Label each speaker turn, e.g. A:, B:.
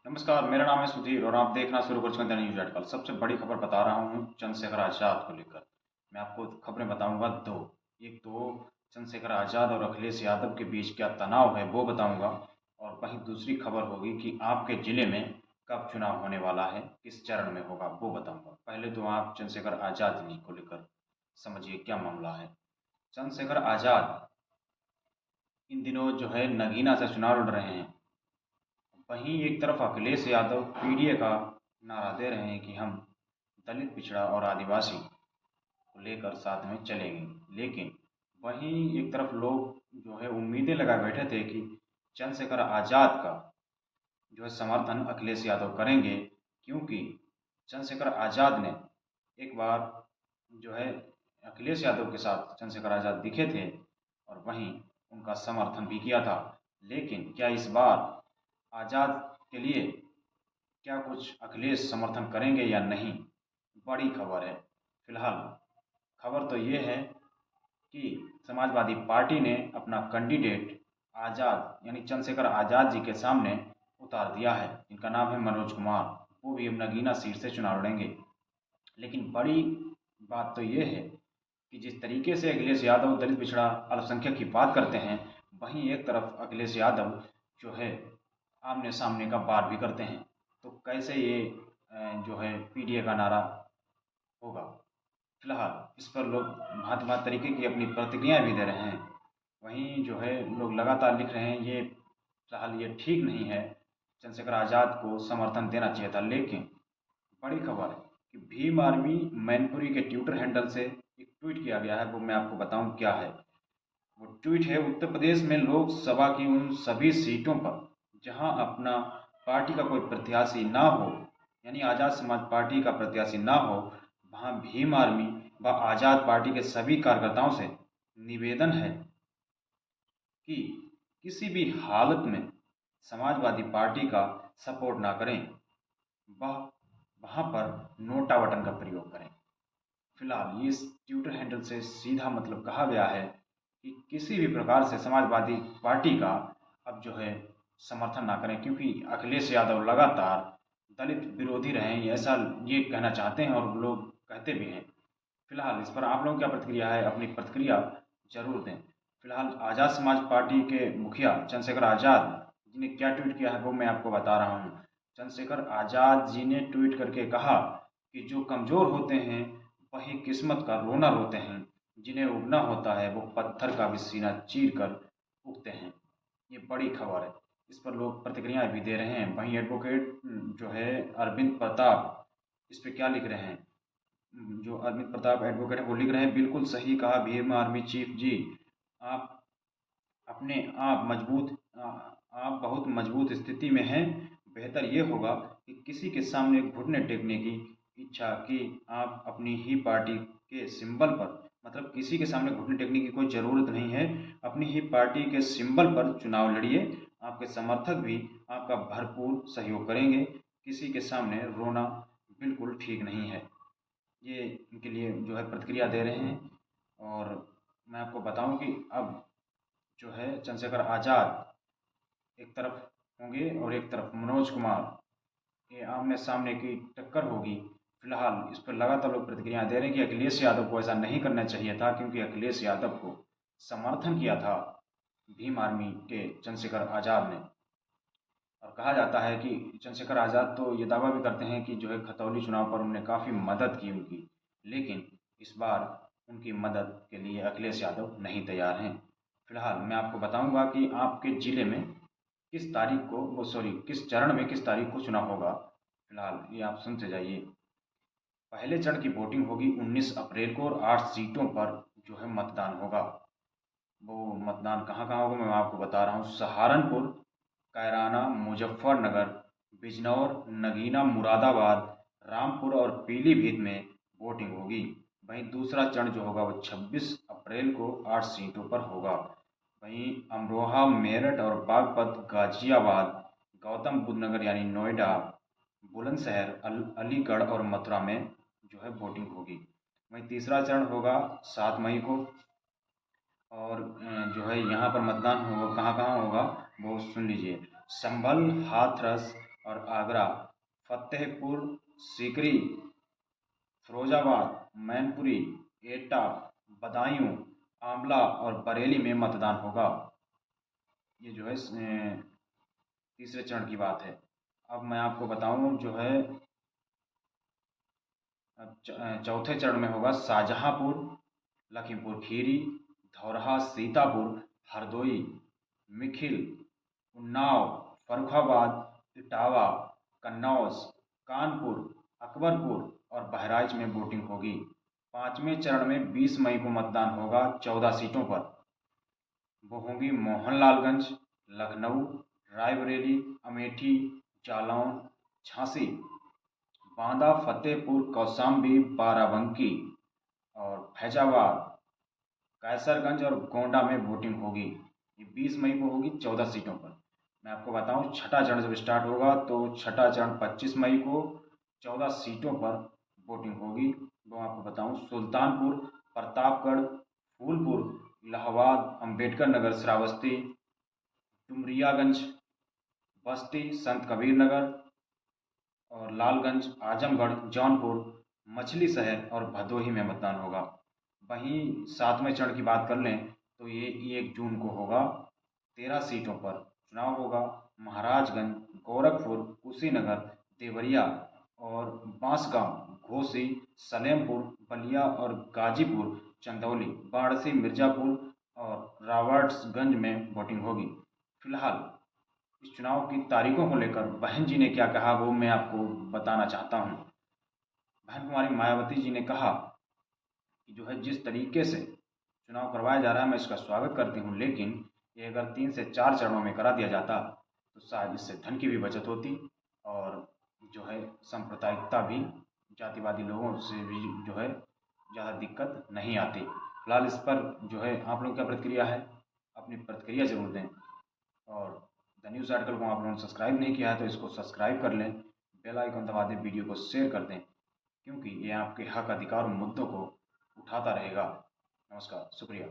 A: नमस्कार, मेरा नाम है सुधीर और आप देखना शुरू कर चुके हैं द न्यूज़ आर्टिकल। सबसे बड़ी खबर बता रहा हूँ चंद्रशेखर आज़ाद को लेकर। मैं आपको खबरें बताऊंगा दो। एक तो चंद्रशेखर आज़ाद और अखिलेश यादव के बीच क्या तनाव है वो बताऊंगा, और वहीं दूसरी खबर होगी कि आपके ज़िले में कब चुनाव होने वाला है, किस चरण में होगा वो बताऊंगा। पहले तो आप चंद्रशेखर आज़ाद जी को लेकर समझिए क्या मामला है। चंद्रशेखर आज़ाद इन दिनों जो है नगीना से चुनाव लड़ रहे हैं। वहीं एक तरफ अखिलेश यादव पीडीए का नारा दे रहे हैं कि हम दलित, पिछड़ा और आदिवासी को लेकर साथ में चलेंगे। लेकिन वहीं एक तरफ लोग जो है उम्मीदें लगाए बैठे थे कि चंद्रशेखर आज़ाद का जो है समर्थन अखिलेश यादव करेंगे, क्योंकि चंद्रशेखर आज़ाद ने एक बार जो है अखिलेश यादव के साथ चंद्रशेखर आज़ाद दिखे थे और वहीं उनका समर्थन भी किया था। लेकिन क्या इस बार आज़ाद के लिए क्या कुछ अखिलेश समर्थन करेंगे या नहीं, बड़ी खबर है। फिलहाल खबर तो ये है कि समाजवादी पार्टी ने अपना कैंडिडेट आज़ाद यानी चंद्रशेखर आज़ाद जी के सामने उतार दिया है, जिनका नाम है मनोज कुमार। वो भी अब नगीना सीट से चुनाव लड़ेंगे। लेकिन बड़ी बात तो ये है कि जिस तरीके से अखिलेश यादव दलित, पिछड़ा, अल्पसंख्यक की बात करते हैं, वहीं एक तरफ अखिलेश यादव जो है आमने सामने का वार भी करते हैं। तो कैसे ये जो है पीडीए का नारा होगा। फिलहाल इस पर लोग भांति भांति तरीके की अपनी प्रतिक्रियाएं भी दे रहे हैं। वहीं जो है लोग लगातार लिख रहे हैं ये फिलहाल ये ठीक नहीं है, चंद्रशेखर आज़ाद को समर्थन देना चाहिए था। लेकिन बड़ी खबर है कि भीम आर्मी मैनपुरी के ट्विटर हैंडल से एक ट्वीट किया गया है, वो मैं आपको बताऊं क्या है। वो ट्वीट है, उत्तर प्रदेश में लोकसभा की उन सभी सीटों पर जहां अपना पार्टी का कोई प्रत्याशी ना हो, यानी आज़ाद समाज पार्टी का प्रत्याशी ना हो, वहां भीम आर्मी व आज़ाद पार्टी के सभी कार्यकर्ताओं से निवेदन है कि किसी भी हालत में समाजवादी पार्टी का सपोर्ट ना करें, वह वहां पर नोटा बटन का प्रयोग करें। फिलहाल ये इस ट्विटर हैंडल से सीधा मतलब कहा गया है कि किसी भी प्रकार से समाजवादी पार्टी का अब जो है समर्थन ना करें, क्योंकि अखिलेश यादव लगातार दलित विरोधी रहे हैं, ऐसा ये कहना चाहते हैं और लोग कहते भी हैं। फिलहाल इस पर आप लोगों की क्या प्रतिक्रिया है, अपनी प्रतिक्रिया जरूर दें। फिलहाल आज़ाद समाज पार्टी के मुखिया चंद्रशेखर आज़ाद जी ने क्या ट्वीट किया है वो मैं आपको बता रहा हूँ। चंद्रशेखर आज़ाद जी ने ट्वीट करके कहा कि जो कमज़ोर होते हैं वही किस्मत का रोना रोते हैं, जिन्हें उगना होता है वो पत्थर का भी सीना चीर कर उगते हैं। ये बड़ी खबर है। इस पर लोग प्रतिक्रियाएं भी दे रहे हैं। वहीं एडवोकेट जो है अरविंद प्रताप इस पे क्या लिख रहे हैं। जो अरविंद प्रताप एडवोकेट है वो लिख रहे हैं, बिल्कुल सही कहा भीम आर्मी चीफ जी। आप अपने आप मजबूत आप बहुत मजबूत स्थिति में हैं। बेहतर ये होगा कि किसी के सामने घुटने टेकने की इच्छा कि आप अपनी ही पार्टी के सिंबल पर, मतलब किसी के सामने घुटने टेकने की कोई ज़रूरत नहीं है। अपनी ही पार्टी के सिंबल पर चुनाव लड़िए। आपके समर्थक भी आपका भरपूर सहयोग करेंगे। किसी के सामने रोना बिल्कुल ठीक नहीं है। ये इनके लिए जो है प्रतिक्रिया दे रहे हैं। और मैं आपको बताऊं कि अब जो है चंद्रशेखर आज़ाद एक तरफ होंगे और एक तरफ मनोज कुमार, ये आमने सामने की टक्कर होगी। फिलहाल इस पर लगातार लोग प्रतिक्रिया दे रहे हैं कि अखिलेश यादव को ऐसा नहीं करना चाहिए था, क्योंकि अखिलेश यादव को समर्थन किया था भीम आर्मी के चंद्रशेखर आज़ाद ने। और कहा जाता है कि चंद्रशेखर आज़ाद तो ये दावा भी करते हैं कि जो है खतौली चुनाव पर उन्होंने काफ़ी मदद की उनकी। लेकिन इस बार उनकी मदद के लिए अखिलेश यादव नहीं तैयार हैं। फिलहाल मैं आपको बताऊंगा कि आपके ज़िले में किस तारीख को वो सॉरी किस चरण में किस तारीख को चुनाव होगा। फिलहाल ये आप सुनते जाइए। पहले चरण की वोटिंग होगी 19 अप्रैल को और 8 सीटों पर जो है मतदान होगा। वो मतदान कहाँ कहाँ होगा मैं आपको बता रहा हूँ। सहारनपुर, कैराना, मुजफ्फरनगर, बिजनौर, नगीना, मुरादाबाद, रामपुर और पीलीभीत में वोटिंग होगी। वहीं दूसरा चरण जो होगा वो 26 अप्रैल को 8 सीटों पर होगा। वहीं अमरोहा, मेरठ और बागपत, गाजियाबाद, गौतम बुद्ध नगर यानी नोएडा, बुलंदशहर, अलीगढ़ और मथुरा में जो है वोटिंग होगी। वहीं तीसरा चरण होगा 7 मई को। और जो है यहाँ पर मतदान होगा कहाँ कहाँ होगा वो सुन लीजिए। संभल, हाथरस, और आगरा, फतेहपुर सीकरी, फिरोजाबाद, मैनपुरी, एटा, बदायूं, आंवला और बरेली में मतदान होगा। ये जो है तीसरे चरण की बात है। अब मैं आपको बताऊं जो है चौथे चरण में होगा शाहजहांपुर, लखीमपुर खीरी, धौरहा, सीतापुर, हरदोई, मिखिल, उन्नाव, फर्रुखाबाद, इटावा, कन्नौज, कानपुर, अकबरपुर और बहराइच में वोटिंग होगी। पांचवें चरण में 20 मई को मतदान होगा 14 सीटों पर। वो होंगी मोहनलालगंज, लखनऊ, रायबरेली, अमेठी, जालौन, झांसी, बांदा, फतेहपुर, कौशाम्बी, बाराबंकी और फैजाबाद, कैसरगंज और गोंडा में वोटिंग होगी। ये 20 मई को होगी 14 सीटों पर। मैं आपको बताऊं छठा चरण जब स्टार्ट होगा तो छठा चरण 25 मई को 14 सीटों पर वोटिंग होगी। वो आपको बताऊं सुल्तानपुर, प्रतापगढ़, फूलपुर, इलाहाबाद, अंबेडकर नगर, श्रावस्ती, डुमरियागंज, बस्ती, संत कबीर नगर और लालगंज, आजमगढ़, जौनपुर, मछली शहर और भदोही में मतदान होगा। वहीं सातवें चरण की बात कर लें तो ये 1 जून को होगा। 13 सीटों पर चुनाव होगा। महाराजगंज, गोरखपुर, कुशीनगर, देवरिया और बांसगांव, घोसी, सलेमपुर, बलिया और गाजीपुर, चंदौली, बाढ़सी, मिर्जापुर और राबर्ट्सगंज में वोटिंग होगी। फिलहाल इस चुनाव की तारीखों को लेकर बहन जी ने क्या कहा वो मैं आपको बताना चाहता हूँ। बहन कुमारी मायावती जी ने कहा कि जो है जिस तरीके से चुनाव करवाया जा रहा है मैं इसका स्वागत करती हूँ, लेकिन ये अगर 3 से 4 चरणों में करा दिया जाता तो शायद इससे धन की भी बचत होती और जो है सांप्रदायिकता भी, जातिवादी लोगों से भी जो है ज़्यादा दिक्कत नहीं आती। फिलहाल इस पर जो है आप लोगों की क्या प्रतिक्रिया है, अपनी प्रतिक्रिया ज़रूर दें। और द न्यूज़ आर्टिकल को आप लोगों ने सब्सक्राइब नहीं किया है तो इसको सब्सक्राइब कर लें, बेल आइकन दबा दें, वीडियो को शेयर कर दें, क्योंकि ये आपके हक, अधिकार और मुद्दों को उठाता रहेगा। नमस्कार, शुक्रिया।